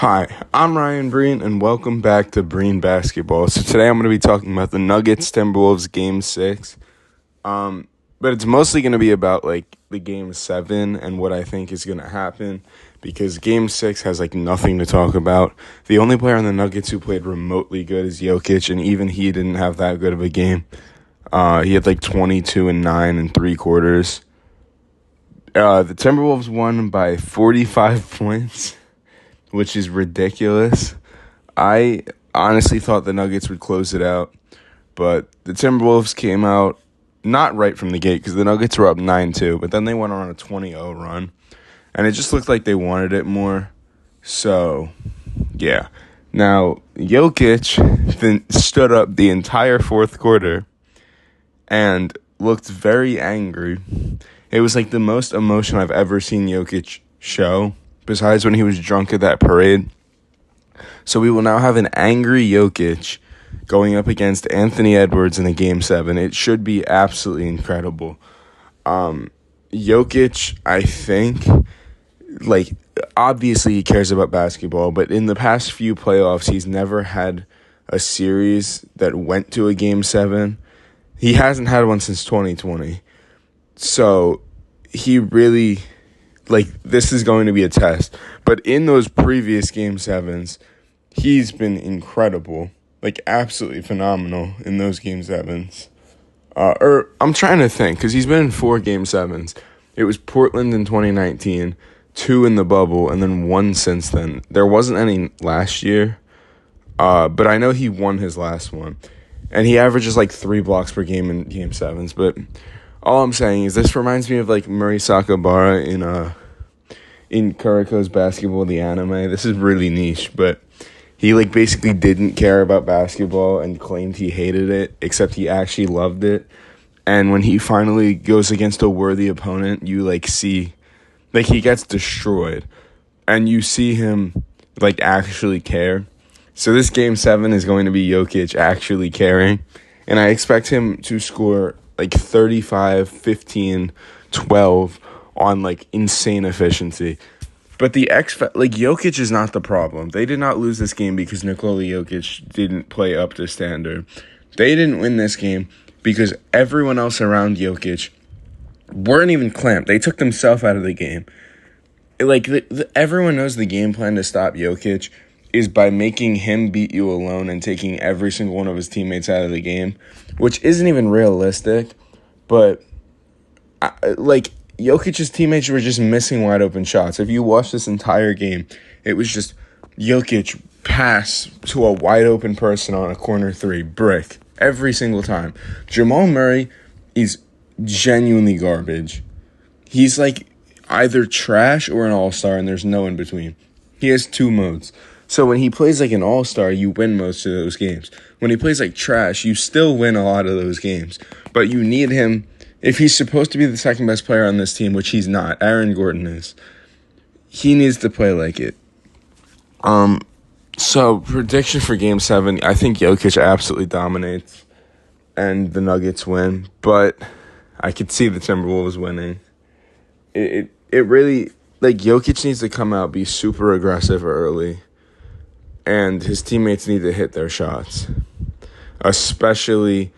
Hi, I'm Ryan Breen, and welcome back to Breen Basketball. So today I'm going to be talking about the Nuggets Timberwolves Game 6. But it's mostly going to be about, the Game 7 and what I think is going to happen, because Game 6 has, nothing to talk about. The only player on the Nuggets who played remotely good is Jokic, and even he didn't have that good of a game. He had, 22 and 9 in 3 quarters. The Timberwolves won by 45 points. Which is ridiculous. I honestly thought the Nuggets would close it out, but the Timberwolves came out not right from the gate because the Nuggets were up 9-2, but then they went on a 20-0 run, and it just looked like they wanted it more. So, yeah. Now, Jokic then stood up the entire fourth quarter and looked very angry. It was the most emotion I've ever seen Jokic show, besides when he was drunk at that parade. So we will now have an angry Jokic going up against Anthony Edwards in the Game 7. It should be absolutely incredible. Jokic, I think, obviously he cares about basketball, but in the past few playoffs, he's never had a series that went to a Game 7. He hasn't had one since 2020. So he really... this is going to be a test. But in those previous Game 7s, he's been incredible. Absolutely phenomenal in those Game 7s. I'm trying to think, because he's been in 4 Game 7s. It was Portland in 2019, 2 in the bubble, and then 1 since then. There wasn't any last year, but I know he won his last one. And he averages 3 blocks per game in Game 7s, but... all I'm saying is this reminds me of, Murray Sakabara in Kuriko's Basketball, the anime. This is really niche, but he, basically didn't care about basketball and claimed he hated it, except he actually loved it. And when he finally goes against a worthy opponent, you, see, he gets destroyed. And you see him, actually care. So this Game 7 is going to be Jokic actually caring. And I expect him to score... 35, 15, 12 on, insane efficiency. But the Jokic is not the problem. They did not lose this game because Nikola Jokic didn't play up to standard. They didn't win this game because everyone else around Jokic weren't even clamped. They took themselves out of the game. Everyone knows the game plan to stop Jokic is by making him beat you alone and taking every single one of his teammates out of the game, which isn't even realistic, but, Jokic's teammates were just missing wide open shots. If you watch this entire game, it was just Jokic pass to a wide open person on a corner 3, brick, every single time. Jamal Murray is genuinely garbage. He's, either trash or an all-star, and there's no in between. He has 2 modes. So when he plays an all-star, you win most of those games. When he plays trash, you still win a lot of those games. But you need him, if he's supposed to be the second best player on this team, which he's not, Aaron Gordon is, he needs to play like it. So prediction for Game 7, I think Jokic absolutely dominates and the Nuggets win. But I could see the Timberwolves winning. It really, Jokic needs to come out, be super aggressive early. And his teammates need to hit their shots, especially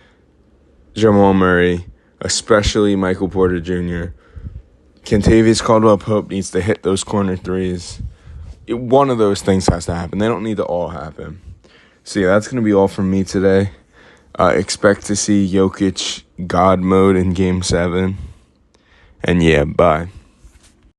Jamal Murray, especially Michael Porter Jr. Kentavious Caldwell-Pope needs to hit those corner 3s. One of those things has to happen. They don't need to all happen. So, yeah, that's going to be all from me today. Expect to see Jokic God mode in Game 7. And, yeah, bye.